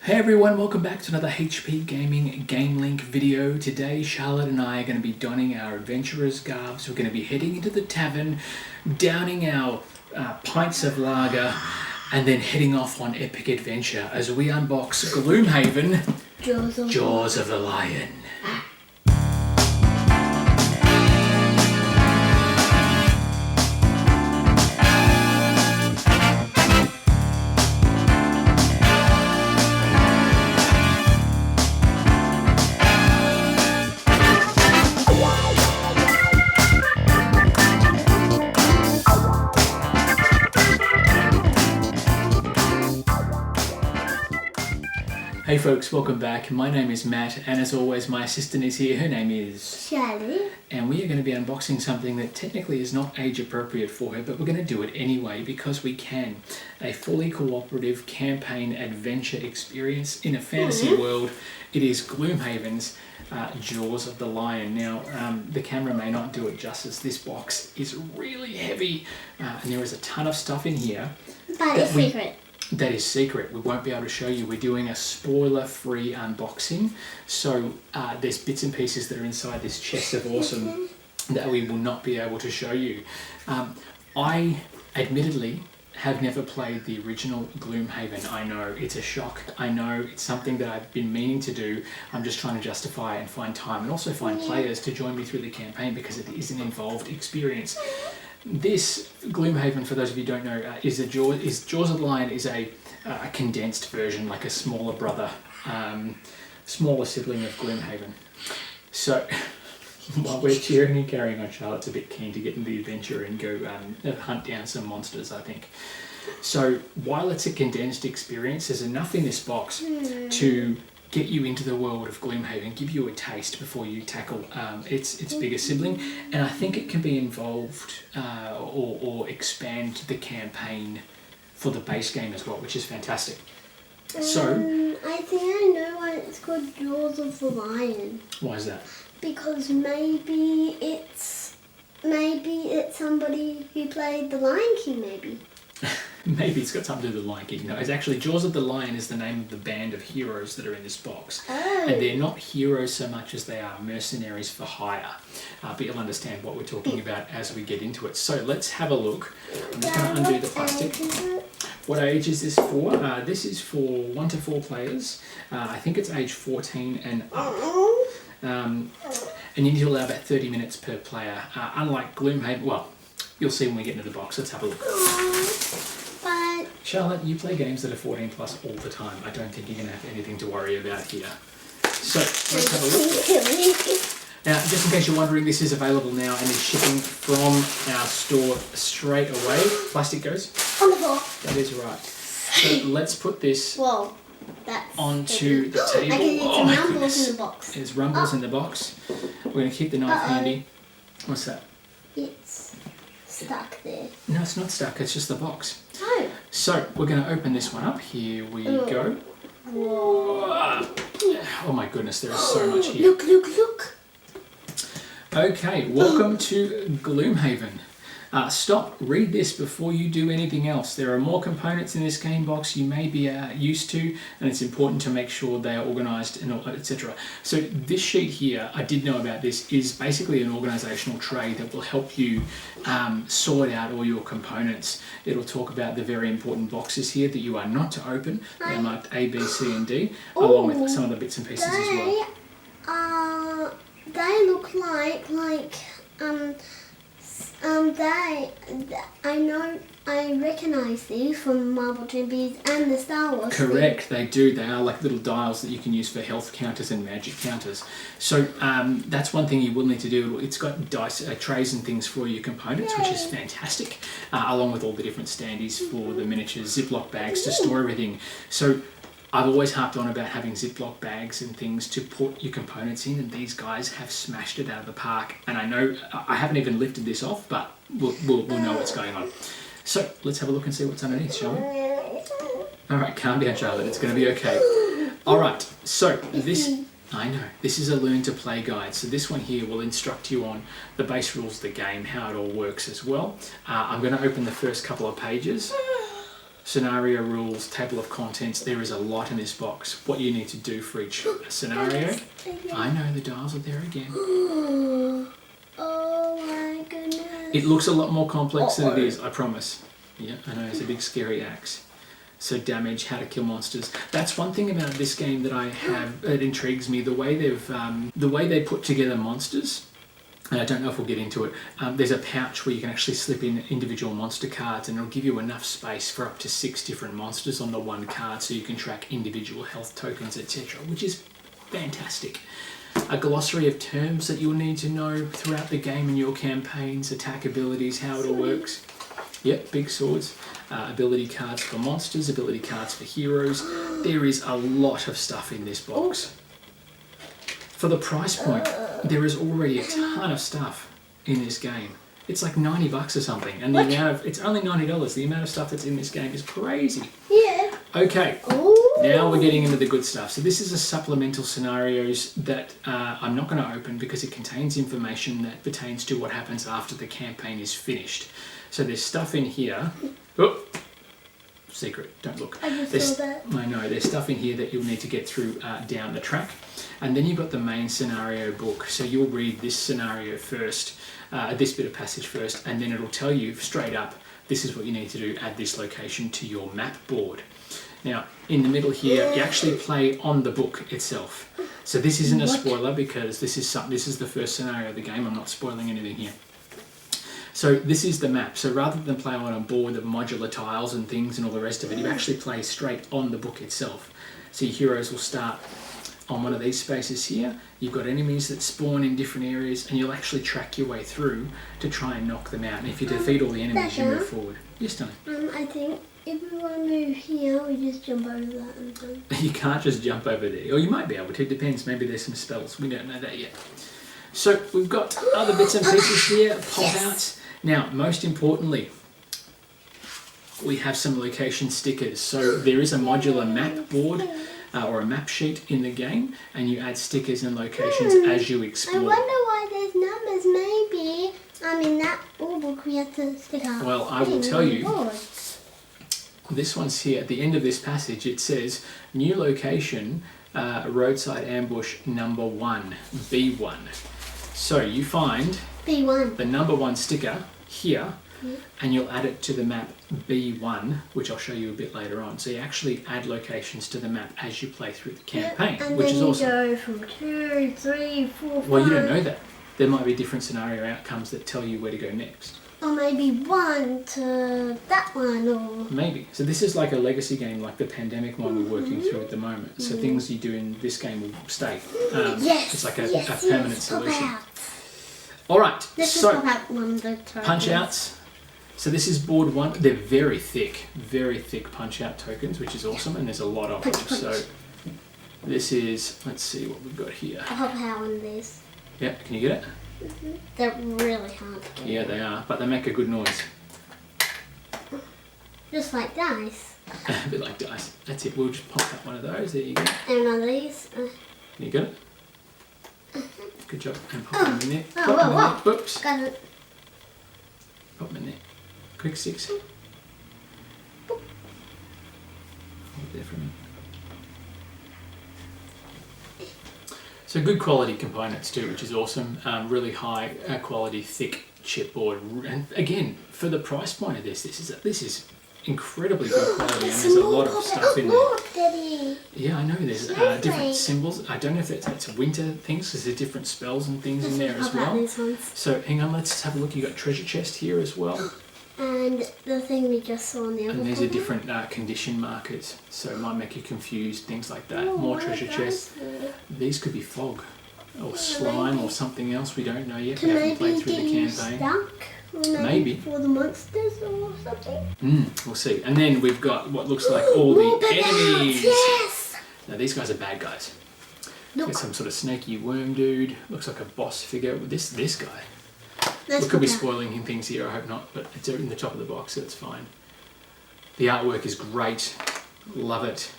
Hey everyone, welcome back to another HP Gaming GameLINK video. Today Charlotte and I are going to be donning our adventurer's garbs. We're going to be heading into the tavern, downing our pints of lager, and then heading off on epic adventure as we unbox Gloomhaven, Jaws of the Lion. Hey folks, welcome back. My name is Matt, and as always my assistant is here. Her name is Charlie. And we are going to be unboxing something that technically is not age appropriate for her, but we're going to do it anyway because we can. A fully cooperative campaign adventure experience in a fantasy world. It is Gloomhaven's Jaws of the Lion. Now, the camera may not do it justice. This box is really heavy, and there is a ton of stuff in here. But it's secret. That is secret. We won't be able to show you. We're doing a spoiler-free unboxing. So there's bits and pieces that are inside this chest of awesome that we will not be able to show you. I admittedly have never played the original Gloomhaven. I know it's a shock. I know it's something that I've been meaning to do. I'm just trying to justify and find time and also find players to join me through the campaign because it is an involved experience. This Gloomhaven, for those of you who don't know, is Jaws of the Lion is a condensed version, like a smaller brother, smaller sibling of Gloomhaven. So while we're cheering and carrying on, Charlotte's a bit keen to get into the adventure and go hunt down some monsters, I think. So while it's a condensed experience, there's enough in this box to get you into the world of Gloomhaven, give you a taste before you tackle its bigger sibling, and I think it can be involved or expand the campaign for the base game as well, which is fantastic. So I think I know why it's called Jaws of the Lion. Why is that? Because maybe it's somebody who played the Lion King, maybe. Maybe it's got something to do with the Lion King. No, it's actually Jaws of the Lion is the name of the band of heroes that are in this box. Oh. And they're not heroes so much as they are mercenaries for hire. But you'll understand what we're talking about as we get into it. So let's have a look. I'm just going to undo the plastic. What age is this for? This is for 1 to 4 players. I think it's age 14 and up. And you need to allow about 30 minutes per player. Unlike Gloomhaven, well, you'll see when we get into the box. Let's have a look. But Charlotte, you play games that are 14 plus all the time. I don't think you're going to have anything to worry about here. So let's have a look. Now, just in case you're wondering, this is available now and is shipping from our store straight away. Plastic goes on the floor. That is right. So let's put this onto the table. I can get some rumbles in the box. There's rumbles in the box. We're going to keep the knife handy. What's that? It's stuck there. No, it's not stuck. It's just the box. Oh. So we're going to open this one up. Here we go. Whoa. Oh my goodness, there is so much here. Look. Okay, welcome to Gloomhaven. Stop, read this before you do anything else. There are more components in this game box you may be used to, and it's important to make sure they are organised and etc. So this sheet here, I did know about this, is basically an organisational tray that will help you sort out all your components. It'll talk about the very important boxes here that you are not to open. They're marked A, B, C and D, along with some of the bits and pieces as well. They look like I recognise these from Marvel Champions and the Star Wars. Correct, they do. They are like little dials that you can use for health counters and magic counters. So that's one thing you will need to do. It's got dice, trays and things for your components, which is fantastic, along with all the different standees for the miniatures, Ziploc bags to store everything. So I've always harped on about having Ziploc bags and things to put your components in, and these guys have smashed it out of the park. And I know I haven't even lifted this off, but we'll know what's going on. So let's have a look and see what's underneath, shall we? All right, calm down, Charlotte. It's going to be okay. All right, so this is a learn to play guide. So this one here will instruct you on the base rules of the game, how it all works as well. I'm going to open the first couple of pages. scenario rules, table of contents. There is a lot in this box. What you need to do for each scenario. I know, the dials are there again. Oh my goodness. It looks a lot more complex than it is, I promise. Yeah, I know, it's a big scary axe. So damage, how to kill monsters. That's one thing about this game that I have, it intrigues me, the way they put together monsters. And I don't know if we'll get into it. There's a pouch where you can actually slip in individual monster cards, and it'll give you enough space for up to 6 different monsters on the one card, so you can track individual health tokens, etc., which is fantastic. A glossary of terms that you'll need to know throughout the game in your campaigns, attack abilities, how it all works. Yep, big swords. Ability cards for monsters, ability cards for heroes. There is a lot of stuff in this box. For the price point, there is already a ton of stuff in this game. It's like $90 or something, and the amount of, it's only $90. The amount of stuff that's in this game is crazy. Yeah. Okay, now we're getting into the good stuff. So this is a supplemental scenarios that I'm not going to open because it contains information that pertains to what happens after the campaign is finished. So there's stuff in here. Oh, secret, don't look. I just saw that. I know, there's stuff in here that you'll need to get through down the track. And then you've got the main scenario book. So you'll read this scenario first, this bit of passage first, and then it'll tell you straight up, this is what you need to do, add this location to your map board. Now, in the middle here, you actually play on the book itself. So this isn't a spoiler because this is the first scenario of the game. I'm not spoiling anything here. So this is the map. So rather than play on a board of modular tiles and things and all the rest of it, you actually play straight on the book itself. So your heroes will start on one of these spaces here. You've got enemies that spawn in different areas, and you'll actually track your way through to try and knock them out. And if you defeat all the enemies, you move forward. Yes, Tony? I think if we want to move here, we just jump over that and then... You can't just jump over there. Or you might be able to, depends. Maybe there's some spells. We don't know that yet. So we've got other bits and pieces here, pop-outs. Now, most importantly, we have some location stickers. So there is a modular map board or a map sheet in the game, and you add stickers and locations as you explore. I wonder why there's numbers. Maybe in that book we have to stick up. Well, I will tell you. This one's here at the end of this passage. It says new location, roadside ambush number 1, B1. So you find B1. the number 1 sticker here, and you'll add it to the map B1, which I'll show you a bit later on. So you actually add locations to the map as you play through the campaign, and which then is awesome. Go from 2, 3, 4, 5. Well, you don't know that. There might be different scenario outcomes that tell you where to go next. Or maybe 1 to that one, or... Maybe. So this is like a legacy game, like the pandemic one we're working through at the moment. So things you do in this game will stay. It's like a permanent solution. All right, so punch outs. So this is board 1. They're very thick punch out tokens, which is awesome, and there's a lot of them. So this is, let's see what we've got here. I'll help out on this. Yeah, can you get it? They're really hard to get. Yeah, they are, but they make a good noise. Just like dice. A bit like dice. That's it. We'll just pop out one of those. There you go. And one of these. You got it? Good job. And pop them in there. Oh, Pop them in whoa. there. Whoops. Got it. Pop them in there. Quick 6. Hold it there for a minute. So good quality components too, which is awesome. Really high quality, thick chipboard. And again, for the price point of this is incredibly good quality, and there's a lot of stuff in there. Daddy. Yeah, I know. There's different symbols. I don't know if that's winter things, because there's different spells and things in there as well. So hang on, let's have a look. You got treasure chest here as well. And the thing we just saw on the other. And these are different condition markers, so it might make you confused. Things like that. More treasure chests. These could be fog, or slime, or something else. We don't know yet. We haven't played through the campaign. Stuck? Or maybe for the monsters or something. We'll see. And then we've got what looks like all the enemies. Yes. Now these guys are bad guys. Look. Got some sort of snaky worm dude. Looks like a boss figure. This guy. Let's We could be spoiling him things here. I hope not, but it's in the top of the box, so it's fine. The artwork is great. Love it.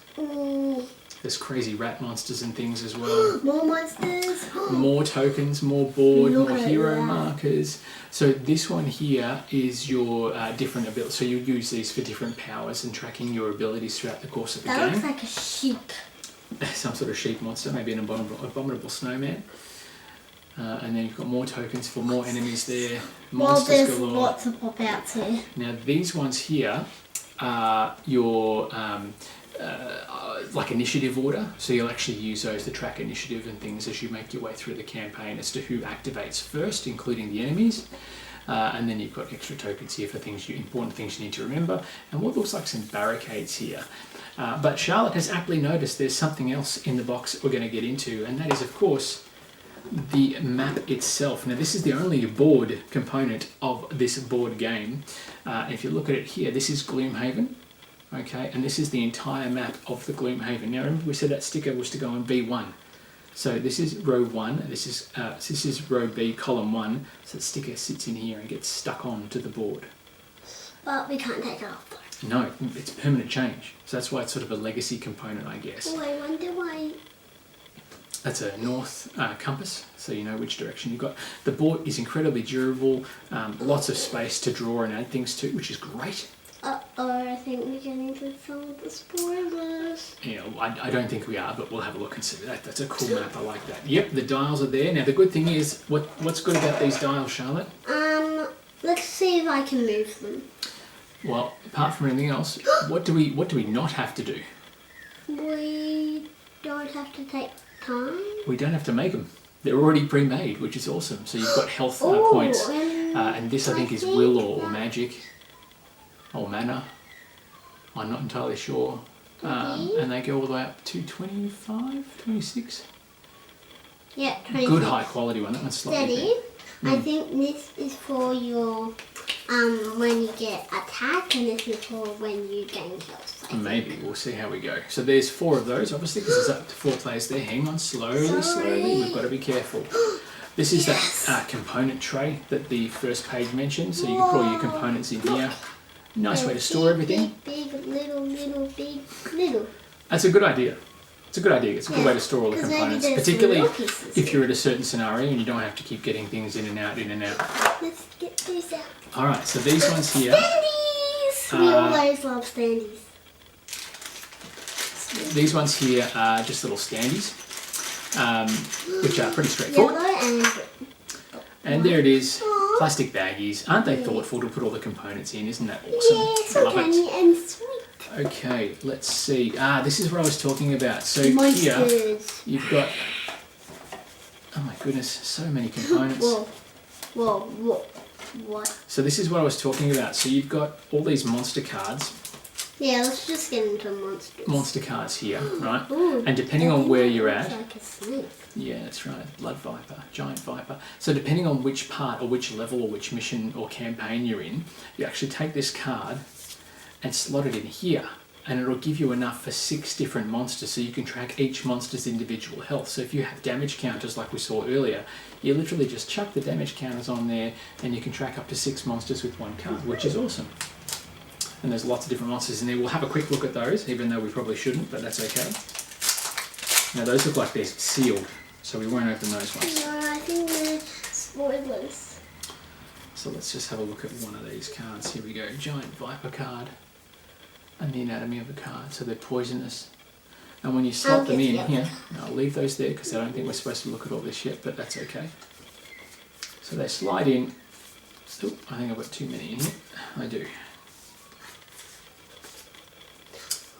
There's crazy rat monsters and things as well. More monsters. More tokens, more board, Look more at hero that. markers. So this one here is your different ability. So you use these for different powers and tracking your abilities throughout the course of the That game. looks like a sheep. Some sort of sheep monster, maybe an abominable snowman. And then you've got more tokens for more enemies there. Well, Monsters there's galore. lots of pop-outs here. Now these ones here are your like initiative order, so you'll actually use those to track initiative and things as you make your way through the campaign as to who activates first, including the enemies. And then you've got extra tokens here for important things you need to remember, and what looks like some barricades here. But Charlotte has aptly noticed there's something else in the box that we're going to get into, and that is, of course, the map itself. Now this is the only board component of this board game. If you look at it here, this is Gloomhaven, okay, and this is the entire map of the Gloomhaven. Now remember we said that sticker was to go on B1. So this is row 1, this is row B, column 1, so the sticker sits in here and gets stuck onto the board. But we can't take it off though. No, it's permanent change, so that's why it's sort of a legacy component, I guess. Oh, I wonder why. That's a north compass, so you know which direction you've got. The board is incredibly durable, lots of space to draw and add things to, which is great. Uh-oh, I think we're getting into some of the spoilers. Yeah, I don't think we are, but we'll have a look and see. That's a cool map, I like that. Yep, the dials are there. Now the good thing is, what's good about these dials, Charlotte? Let's see if I can move them. Well, apart from anything else, what do we not have to do? We don't have to take time. We don't have to make them. They're already pre-made, which is awesome. So you've got health Oh, points, and this I think is will or magic. Or mana, I'm not entirely sure. And they go all the way up to 25, 26. Yeah, 20. Good high quality one, that one's slightly Steady. better. I think this is for your when you get attacked, and this is for when you gain health. I think. Maybe, we'll see how we go. So there's 4 of those, obviously, because there's up to 4 players there. Hang on, slowly, we've got to be careful. This is that component tray that the first page mentioned, so you can put all your components in here. Nice way to store everything. Big, little, big, little. That's a good idea. It's a good idea. It's a good way to store all the 'cause maybe components, there's particularly little pieces if you're at a certain scenario and you don't have to keep getting things in and out, in and out. Let's get this out. All right, so these ones here, Standies! We always love standies. these ones here are just little standees, which are pretty straightforward. Yellow And there it is, Aw. plastic baggies. Aren't they thoughtful to put all the components in? Isn't that awesome? yeah, so Love tiny it. and sweet. Okay, let's see. This is what I was talking about. So here, Monsters. you've got, oh my goodness, so many components. Whoa, what? So this is what I was talking about. So you've got all these monster cards, Yeah, let's just get into monsters. monster cards here, right? Ooh, And depending on where you're looks at, like a snake. yeah, that's right, blood viper, giant viper. So depending on which part or which level or which mission or campaign you're in, you actually take this card and slot it in here, and it'll give you enough for 6 different monsters, so you can track each monster's individual health. So if you have damage counters like we saw earlier, you literally just chuck the damage counters on there and you can track up to 6 monsters with one card, which is awesome. And there's lots of different monsters in there. We'll have a quick look at those, even though we probably shouldn't, but that's okay. Now those look like they're sealed, so we won't open those ones. No, I think they're spoilers. So let's just have a look at one of these cards. Here we go, giant viper card. And the anatomy of the card, so they're poisonous. And when you slot them in here, I'll leave those there because I don't think we're supposed to look at all this yet, but that's okay. So they slide in. Oh, I think I've got too many in here. I do.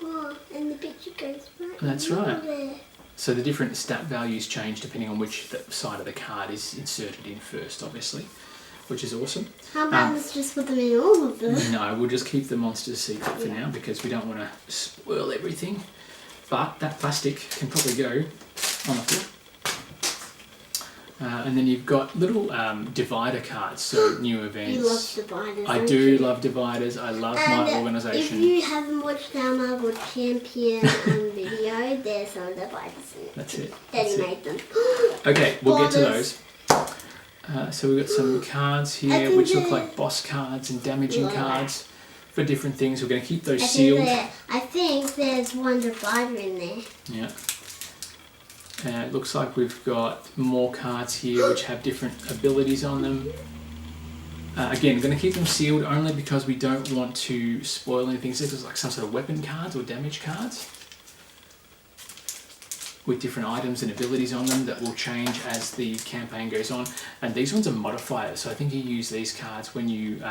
Oh, and the picture goes right. That's in right. there. So the different stat values change depending on which side of the card is inserted in first, obviously, which is awesome. How about let's just put them in all of them? No, we'll just keep the monsters secret for now because we don't want to spoil everything. But that plastic can probably go on the floor. And then you've got little divider cards, so new events. You love dividers. I don't do you? love dividers. I love And my if organisation. you haven't watched our Marble Champion video, there's some dividers in it. That's it. Daddy That's it. made them. Okay, we'll get to Borders. those. So we've got some cards I here think which look they- like boss cards and damaging Love that. cards. for different things. We're going to keep those sealed. I think there's one divider in there. Yeah. And it looks like we've got more cards here which have different abilities on them. Again, I'm going to keep them sealed only because we don't want to spoil anything. So there's like some sort of weapon cards or damage cards with different items and abilities on them that will change as the campaign goes on. And these ones are modifiers, so I think you use these cards when you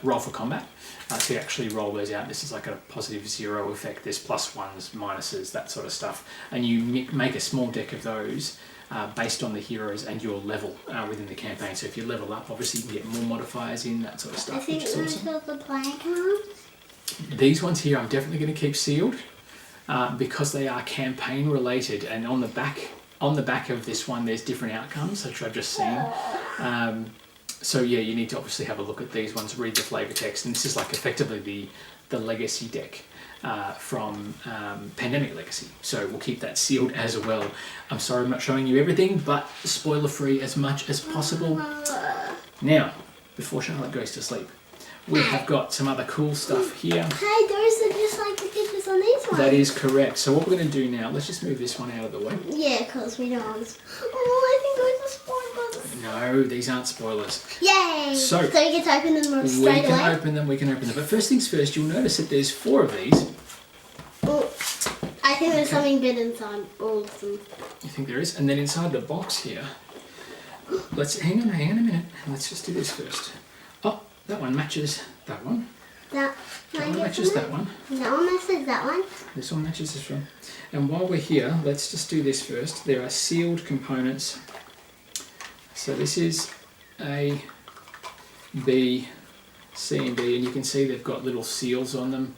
roll for combat. So you actually roll those out. This is like a positive 0 effect. There's +1s, minuses, that sort of stuff. And you make a small deck of those based on the heroes and your level within the campaign. So if you level up, obviously you can get more modifiers in, that sort of stuff. I think those are the player cards. These ones here I'm definitely going to keep sealed. Because they are campaign related, and on the back of this one there's different outcomes, which I've just seen. So yeah, you need to obviously have a look at these ones, read the flavor text, and this is like effectively the legacy deck from Pandemic Legacy. So we'll keep that sealed as well. I'm sorry I'm not showing you everything, but spoiler free as much as possible. Now, before Charlotte goes to sleep, we have got some other cool stuff here. Hey, those are just like the pictures on these ones. That is correct. So what we're going to do now, let's just move this one out of the way. Yeah, because we don't want... Oh, I think those are spoilers. No, these aren't spoilers. Yay! So you get to open them straight away? We can open them. But first things first, you'll notice that there's 4 of these. Oh, I think there's something bit inside all of them. You think there is? And then inside the box here, let's... Hang on a minute. Let's just do this first. Oh, that one matches that one. That one matches that one. That one matches that one. This one matches this one. And while we're here, let's just do this first. There are sealed components. So this is A, B, C and D, and you can see they've got little seals on them.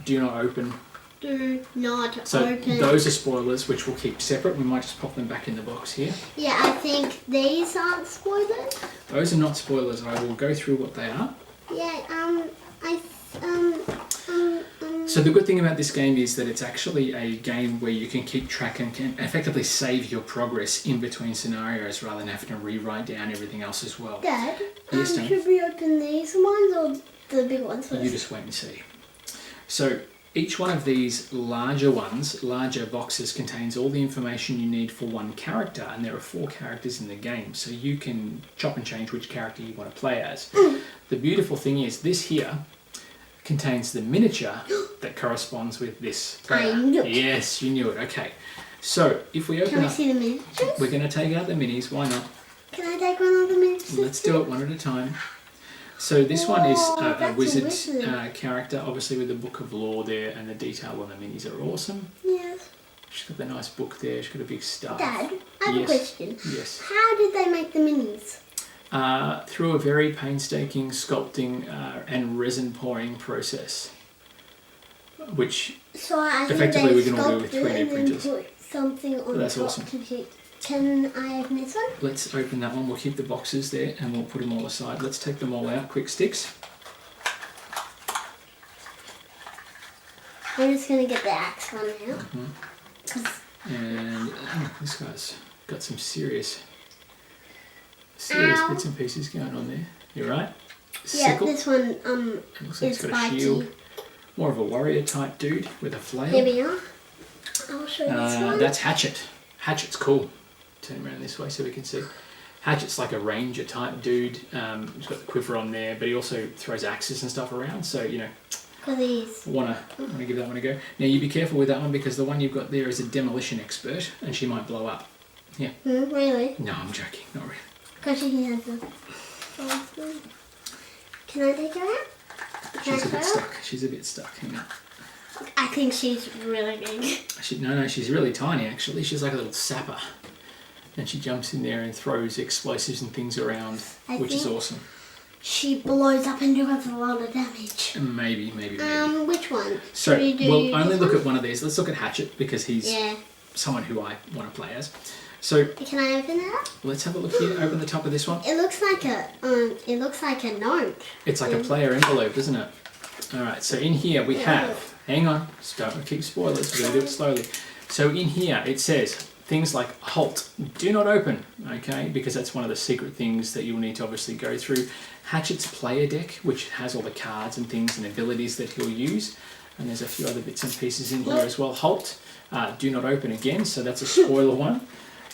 Do not open. Do not so open. Those are spoilers, which we'll keep separate. We might just pop them back in the box here. Yeah, I think these aren't spoilers. Those are not spoilers. I will go through what they are. Yeah, So the good thing about this game is that it's actually a game where you can keep track and can effectively save your progress in between scenarios rather than having to rewrite down everything else as well. Dad, yes, should we open these ones or the big ones first? You just wait and see. So each one of these larger boxes contains all the information you need for one character, and there are 4 characters in the game, so you can chop and change which character you want to play as. The beautiful thing is this here contains the miniature that corresponds with this player. I knew it. Yes, you knew it. Okay. So if we open Can we up, see the miniatures? we're going to take out the minis. Why not? Can I take one of the miniatures? Let's do it one at a time. So this one is a wizard wizard. character, obviously with the book of lore there, and the detail on the minis are awesome. Yes. She's got the nice book there. She's got a big star. Dad, I have a question. Yes. How did they make the minis? Through a very painstaking sculpting and resin pouring process, which so I think effectively they we can all do with sculpted 3D and printers. Then put something on That's top awesome. to keep. Can I open this one? Let's open that one. We'll keep the boxes there and we'll put them all aside. Let's take them all out. Quick sticks. I'm just going to get the axe one out. And this guy's got some serious Ow. bits and pieces going on there. You right? Yeah, Sickle. this one Looks like is it's got a shield. More of a warrior type dude with a flail. Here we are. I'll show you this one. That's Hatchet. Hatchet's cool. Turn around this way so we can see. Hatchet's like a ranger type dude. He's got the quiver on there, but he also throws axes and stuff around. So you know, wanna give that one a go. Now you be careful with that one because the one you've got there is a demolition expert, and she might blow up. Yeah. Really? No, I'm joking. Not really. Because she has a... Can I take her out? She's a bit stuck. She's a bit stuck. Hang on. I think she's really big. No, she's really tiny actually. She's like a little sapper. And she jumps in there and throws explosives and things around, which is awesome. She blows up and does a lot of damage. Maybe. Which one? So, we'll only look at one of these. Let's look at Hatchet because he's someone who I want to play as. So, can I open it up? Let's have a look here. Open the top of this one. It looks like a note. It's like a player envelope, isn't it? All right. So in here we have. Hang on. Don't keep spoilers. We're going to do it slowly. So in here it says things like halt, do not open, okay, because that's one of the secret things that you'll need to obviously go through. Hatchet's player deck, which has all the cards and things and abilities that he'll use. And there's a few other bits and pieces in here as well. Halt, do not open again, so that's a spoiler one.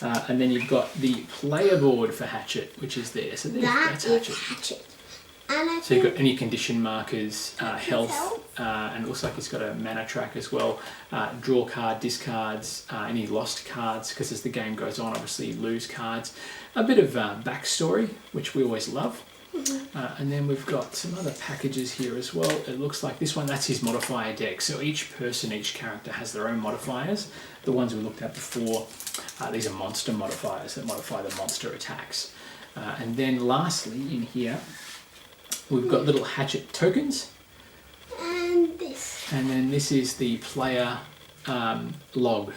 And then you've got the player board for Hatchet, which is there. So that's Hatchet. And so you've got any condition markers, health, and it looks like it's got a mana track as well. Draw card, discards, any lost cards, because as the game goes on, obviously you lose cards. A bit of backstory, which we always love. And then we've got some other packages here as well. It looks like this one, that's his modifier deck. So each character has their own modifiers. The ones we looked at before, these are monster modifiers that modify the monster attacks. And then lastly in here, we've got little Hatchet tokens. And this. And then this is the player log.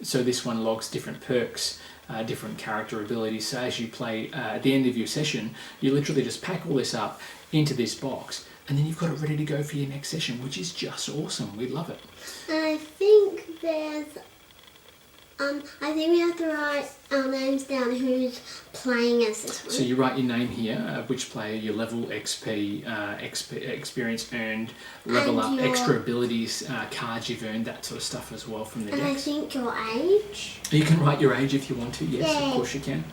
So this one logs different perks, different character abilities. So as you play at the end of your session, you literally just pack all this up into this box, and then you've got it ready to go for your next session, which is just awesome. We love it. And I think there's I think we have to write our names down who's playing as this one. So you write your name here, which player, your level, XP, experience earned, level up, extra abilities, cards you've earned, that sort of stuff as well from the decks. And I think your age. You can write your age if you want to, yes, Yay. Of course you can.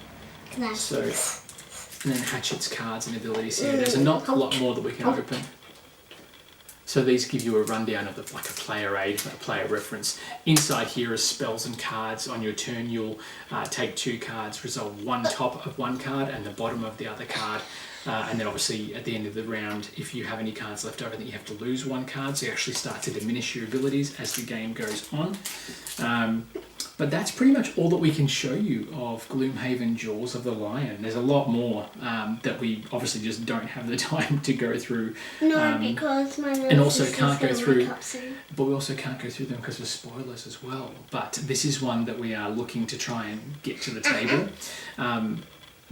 So, and then Hatchet's cards and abilities here. There's not a lot more that we can open. So these give you a rundown of like a player aid, a player reference. Inside here is spells and cards. On your turn, you'll take 2 cards, resolve one top of one card and the bottom of the other card. And then obviously at the end of the round, if you have any cards left over, then you have to lose 1 card. So you actually start to diminish your abilities as the game goes on. But that's pretty much all that we can show you of Gloomhaven Jaws of the Lion. There's a lot more that we obviously just don't have the time to go through. No, because my and also can't go through. But we also can't go through them because of spoilers as well. But this is one that we are looking to try and get to the table.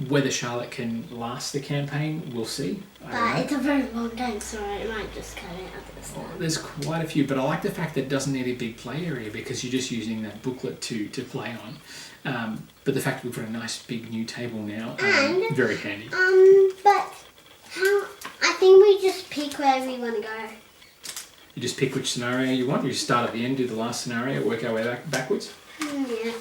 Whether Charlotte can last the campaign, we'll see. But it's a very long game, so I might just cut it out this time. There's quite a few, but I like the fact that it doesn't need a big play area because you're just using that booklet to play on. But the fact that we've got a nice big new table now, very handy. But I think we just pick wherever we want to go. You just pick which scenario you want. You start at the end, do the last scenario, work our way backwards. Yeah.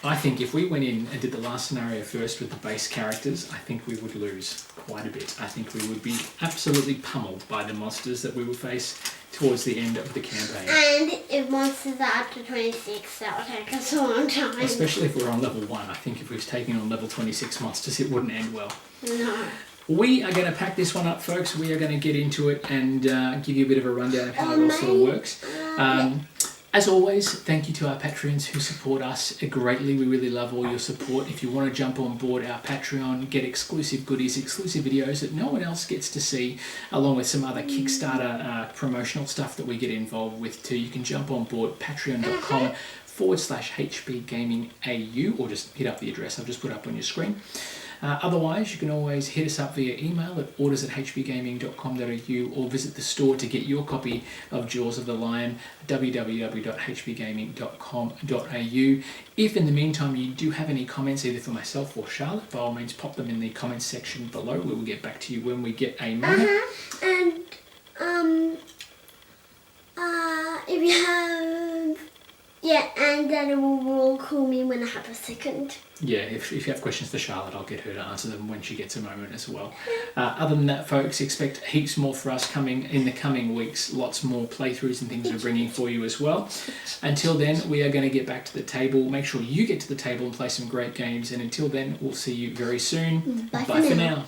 I think if we went in and did the last scenario first with the base characters, I think we would lose quite a bit. I think we would be absolutely pummeled by the monsters that we would face towards the end of the campaign. And if monsters are up to 26, that would take us a long time. Especially if we're on level 1. I think if we've taken on level 26 monsters, it wouldn't end well. No. We are going to pack this one up, folks. We are going to get into it and give you a bit of a rundown of how it all sort of works. As always, thank you to our Patreons who support us greatly. We really love all your support. If you want to jump on board our Patreon, get exclusive goodies, exclusive videos that no one else gets to see, along with some other Kickstarter promotional stuff that we get involved with too, you can jump on board patreon.com/hpgamingau, or just hit up the address I've just put up on your screen. Otherwise, you can always hit us up via email at orders@hpgaming.com.au or visit the store to get your copy of Jaws of the Lion, www.hpgaming.com.au. If in the meantime you do have any comments either for myself or Charlotte, by all means pop them in the comments section below. We will get back to you when we get a moment. If you have... Yeah, and then will call me when I have a second. Yeah, if you have questions for Charlotte, I'll get her to answer them when she gets a moment as well. Other than that, folks, expect heaps more for us coming in the coming weeks. Lots more playthroughs and things we're bringing for you as well. Until then, we are going to get back to the table. Make sure you get to the table and play some great games. And until then, we'll see you very soon. Bye for now.